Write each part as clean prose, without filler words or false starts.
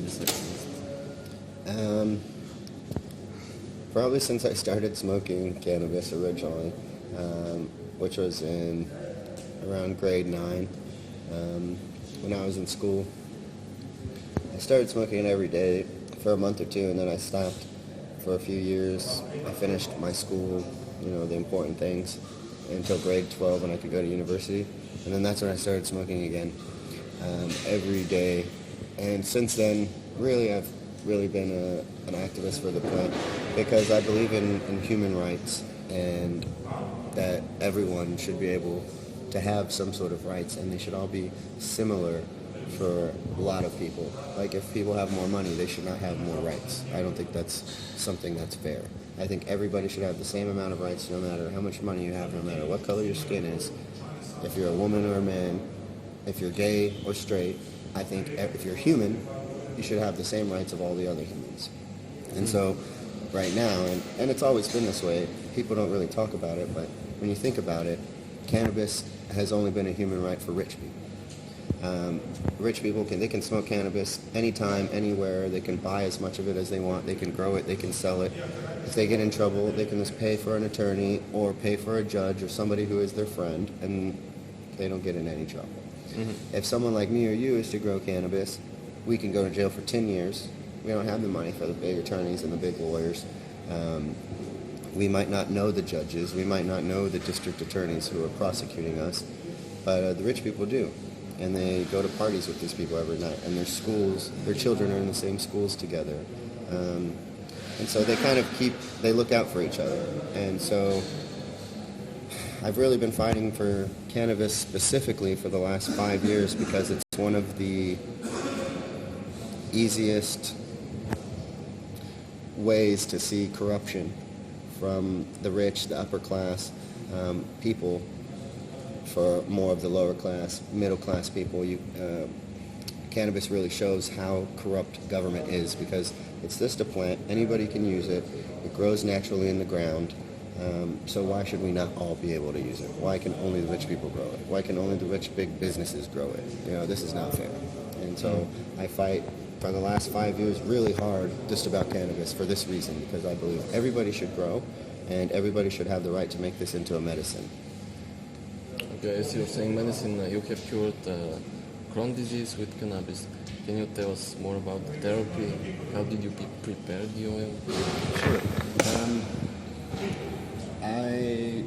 cannabis activist? Probably since I started smoking cannabis originally, which was in around grade 9, when I was in school. I started smoking it every day for a month or two, and then I stopped for a few years. I finished my school, the important things, until grade 12 when I could go to university. And then that's when I started smoking again, every day. And since then, really, I've really been an activist for the plant because I believe in human rights and that everyone should be able to have some sort of rights, and they should all be similar for a lot of people. Like if people have more money, they should not have more rights. I don't think that's something that's fair. I think everybody should have the same amount of rights no matter how much money you have, no matter what color your skin is. If you're a woman or a man, if you're gay or straight, I think if you're human, you should have the same rights of all the other humans. And so right now, and it's always been this way, people don't really talk about it, but when you think about it, cannabis has only been a human right for rich people. Rich people they can smoke cannabis anytime, anywhere. They can buy as much of it as they want. They can grow it. They can sell it. If they get in trouble, they can just pay for an attorney or pay for a judge or somebody who is their friend, and they don't get in any trouble. Mm-hmm. If someone like me or you is to grow cannabis, we can go to jail for 10 years. We don't have the money for the big attorneys and the big lawyers. We might not know the judges. We might not know the district attorneys who are prosecuting us, but the rich people do. And they go to parties with these people every night. And their schools, their children are in the same schools together. And so they kind of they look out for each other. And so I've really been fighting for cannabis specifically for the last 5 years because it's one of the easiest ways to see corruption from the rich, the upper class people, for more of the lower class, middle class people. Cannabis really shows how corrupt government is because it's just a plant. Anybody can use it. It grows naturally in the ground. So why should we not all be able to use it? Why can only the rich people grow it? Why can only the rich big businesses grow it? This is not fair. And so I fight for the last 5 years really hard just about cannabis for this reason, because I believe everybody should grow and everybody should have the right to make this into a medicine. Okay, as you're saying medicine, you have cured Crohn disease with cannabis. Can you tell us more about the therapy? How did you prepare the oil? Sure. I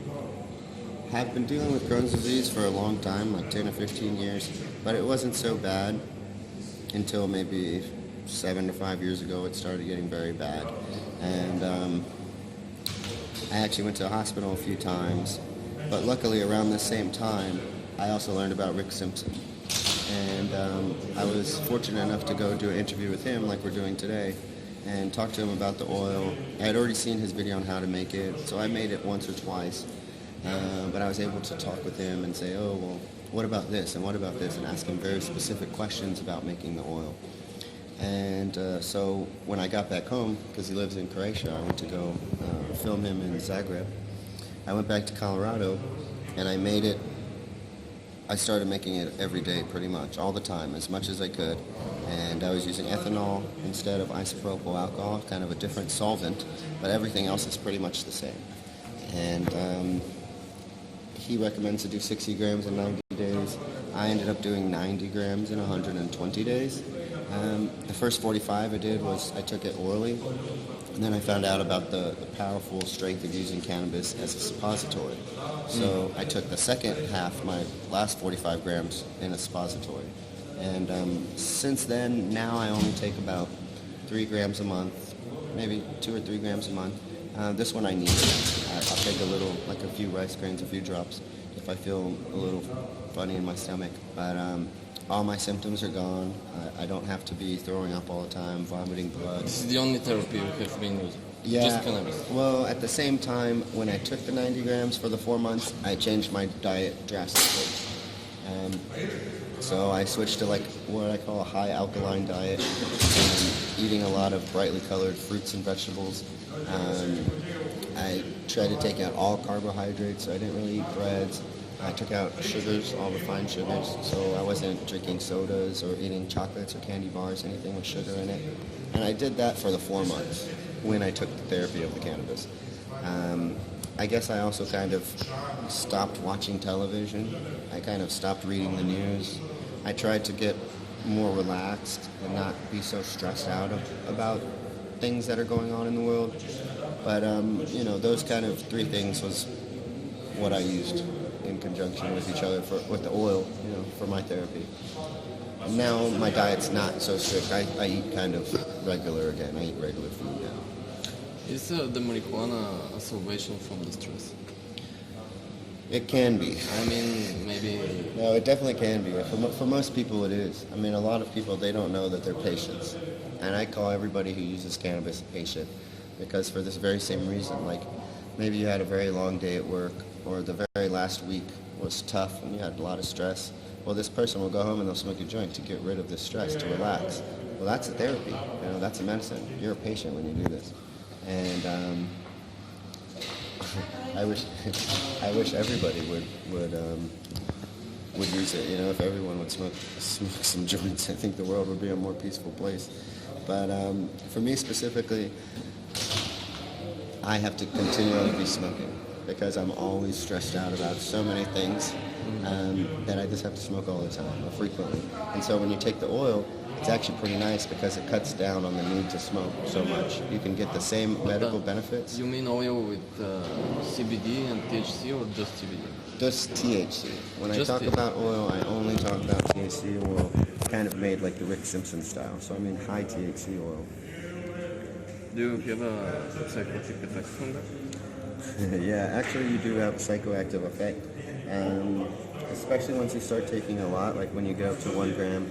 have been dealing with Crohn's disease for a long time, like 10 or 15 years, but it wasn't so bad until maybe 7 to 5 years ago. It started getting very bad. And I actually went to the hospital a few times, but luckily around the same time, I also learned about Rik Simpsъn. And I was fortunate enough to go do an interview with him like we're doing today and talk to him about the oil. I had already seen his video on how to make it, so I made it once or twice. But I was able to talk with him and say, oh, well, what about this and what about this, and ask him very specific questions about making the oil. And so when I got back home, because he lives in Croatia, I went to go film him in Zagreb. I went back to Colorado and I made it. I started making it every day pretty much, all the time, as much as I could. And I was using ethanol instead of isopropyl alcohol, kind of a different solvent, but everything else is pretty much the same. And he recommends to do 60 grams in 90 days. I ended up doing 90 grams in 120 days. The first 45 I did was I took it orally, and then I found out about the powerful strength of using cannabis as a suppository. So I took the second half, my last 45 grams, in a suppository. And since then, now I only take about 3 grams a month, maybe 2 or 3 grams a month. This one I need. I'll take a little, like a few rice grains, a few drops, if I feel a little funny in my stomach. But all my symptoms are gone. I don't have to be throwing up all the time, vomiting blood. This is the only therapy you have been using? Yeah. Just cannabis? Well, at the same time, when I took the 90 grams for the 4 months, I changed my diet drastically. So I switched to like what I call a high alkaline diet, eating a lot of brightly colored fruits and vegetables. I tried to take out all carbohydrates, so I didn't really eat breads. I took out sugars, all refined sugars, so I wasn't drinking sodas or eating chocolates or candy bars, anything with sugar in it. And I did that for the 4 months when I took the therapy of the cannabis. I guess I also kind of stopped watching television. I kind of stopped reading the news. I tried to get more relaxed and not be so stressed out about things that are going on in the world. But, those kind of 3 things was what I used in conjunction with each other with the oil, for my therapy. Now my diet's not so strict. I eat kind of regular again. I eat regular food now. Is the marijuana a salvation from the stress? It can be. I mean, maybe... No, it definitely can be. For most people it is. I mean, a lot of people, they don't know that they're patients. And I call everybody who uses cannabis a patient because for this very same reason. Like, maybe you had a very long day at work or the very last week was tough and you had a lot of stress. Well, this person will go home and they'll smoke a joint to get rid of the stress, to relax. Well, that's a therapy. That's a medicine. You're a patient when you do this. And I wish everybody would use it. If everyone would smoke some joints, I think the world would be a more peaceful place. But for me specifically, I have to continually be smoking because I'm always stressed out about so many things that I just have to smoke all the time or frequently. And so when you take the oil, it's actually pretty nice because it cuts down on the need to smoke so much. You can get the same medical benefits. You mean oil with CBD and THC or just CBD? Just THC. When I talk about oil, I only talk about THC oil, kind of made like the Rik Simpsъn style. So I mean high THC oil. Do you have a psychoactive effect from that? Yeah, actually you do have a psychoactive effect. Especially once you start taking a lot, like when you go up to 1 gram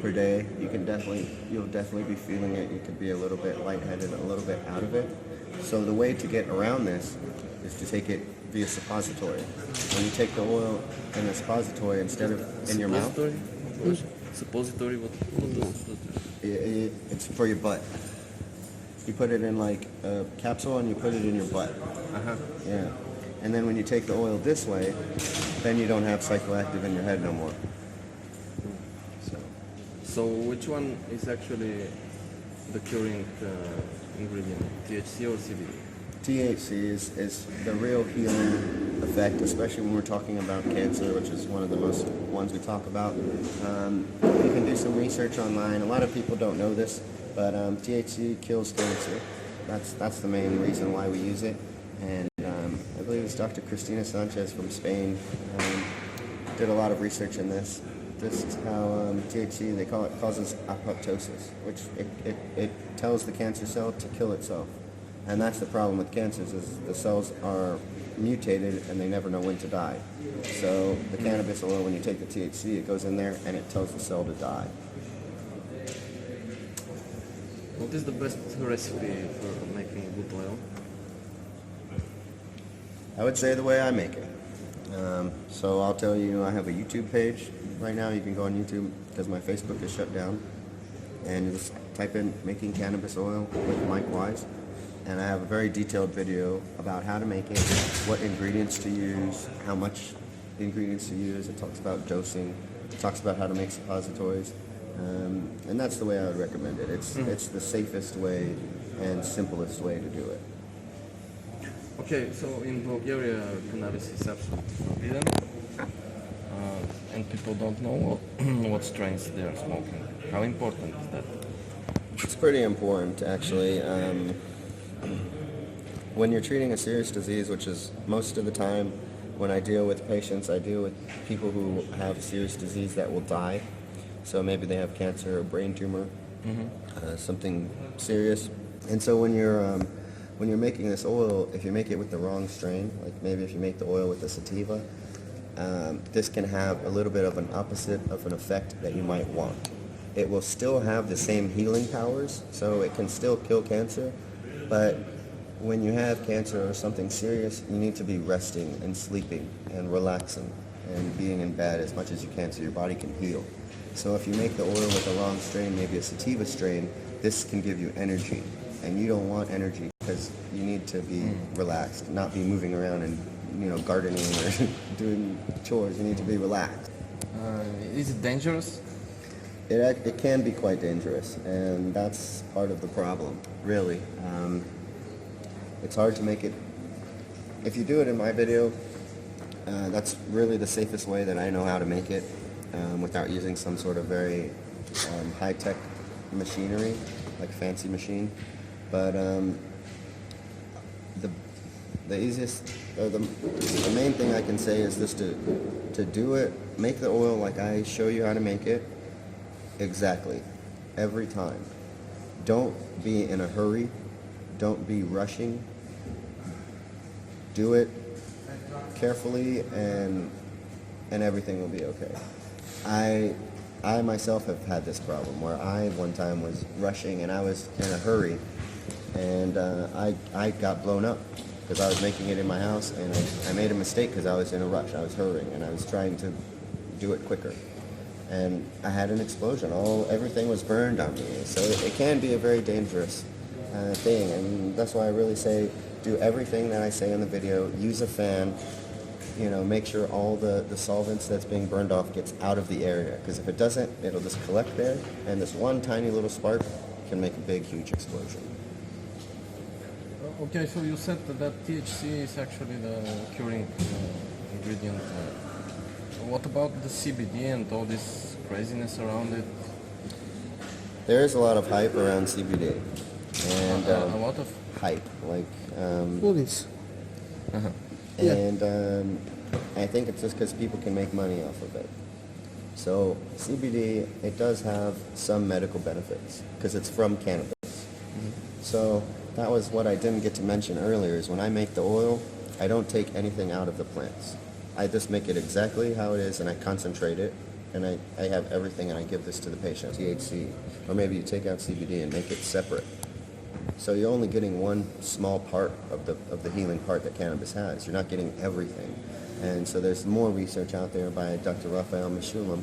per day, you'll definitely be feeling it. You could be a little bit lightheaded, a little bit out of it. So the way to get around this is to take it via suppository. When you take the oil in a suppository instead of in your mouth. Suppository? What does that do? It's for your butt. You put it in like a capsule and you put it in your butt. Yeah. And then when you take the oil this way, then you don't have psychoactive in your head no more. So which one is actually the curing ingredient, THC or CBD? THC is the real healing effect, especially when we're talking about cancer, which is one of the most ones we talk about. You can do some research online. A lot of people don't know this, but THC kills cancer. That's the main reason why we use it. And I believe it's Dr. Cristina Sanchez from Spain did a lot of research in this. This is how THC, they call it, causes apoptosis, which it tells the cancer cell to kill itself. And that's the problem with cancers, is the cells are mutated and they never know when to die. So the cannabis oil, when you take the THC, it goes in there and it tells the cell to die. What is the best recipe for making good oil? I would say the way I make it. So I'll tell you, I have a YouTube page. Right now you can go on YouTube because my Facebook is shut down. And you just type in making cannabis oil with Майк Уайс. And I have a very detailed video about how to make it, what ingredients to use, how much ingredients to use. It talks about dosing. It talks about how to make suppositories. And that's the way I would recommend it. It's the safest way and simplest way to do it. Okay, so in Bulgaria, cannabis is absolutely forbidden, and people don't know what strains they are smoking. How important is that? It's pretty important, actually. When you're treating a serious disease, which is most of the time when I deal with patients, I deal with people who have serious disease that will die. So maybe they have cancer or brain tumor, something serious. And so when you're making this oil, if you make it with the wrong strain, like maybe if you make the oil with the sativa, this can have a little bit of an opposite of an effect that you might want. It will still have the same healing powers, so it can still kill cancer, but when you have cancer or something serious, you need to be resting and sleeping and relaxing and being in bed as much as you can so your body can heal. So if you make the oil with the wrong strain, maybe a sativa strain, this can give you energy. And you don't want energy because you need to be relaxed, not be moving around and gardening or doing chores. You need to be relaxed. Is it dangerous? It can be quite dangerous, and that's part of the problem, really. It's hard to make it. If you do it in my video, that's really the safest way that I know how to make it without using some sort of very high-tech machinery, like fancy machine. But the easiest, the main thing I can say is just to do it, make the oil like I show you how to make it, exactly, every time. Don't be in a hurry. Don't be rushing. Do it carefully, and everything will be okay. I myself have had this problem where I one time was rushing and I was in a hurry, and I got blown up because I was making it in my house, and I made a mistake because I was in a rush. I was hurrying and I was trying to do it quicker, and I had an explosion. Everything was burned on me. So it can be a very dangerous thing, and that's why I really say do everything that I say in the video. Use a fan. Make sure all the solvents that's being burned off gets out of the area, because if it doesn't, it'll just collect there, and this one tiny little spark can make a big, huge explosion. Okay, so you said that THC is actually the curing ingredient. What about the CBD and all this craziness around it? There is a lot of hype around CBD, and a lot of hype, like Police. and I think it's just because people can make money off of it. So CBD, it does have some medical benefits because it's from cannabis. So that was what I didn't get to mention earlier, is when I make the oil, I don't take anything out of the plants. I just make it exactly how it is, and I concentrate it, and I have everything, and I give this to the patient. THC, or maybe you take out CBD and make it separate. So you're only getting one small part of the healing part that cannabis has. You're not getting everything. And so there's more research out there by Dr. Raphael Mishulam,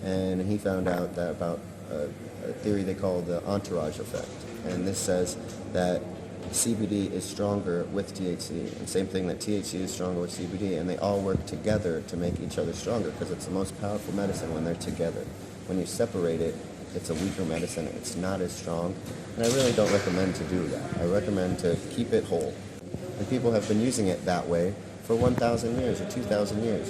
and he found out that about a theory they call the entourage effect. And this says that CBD is stronger with THC, and same thing that THC is stronger with CBD, and they all work together to make each other stronger, because it's the most powerful medicine when they're together. When you separate it, it's a weaker medicine, it's not as strong, and I really don't recommend to do that. I recommend to keep it whole. And people have been using it that way for 1,000 years or 2,000 years,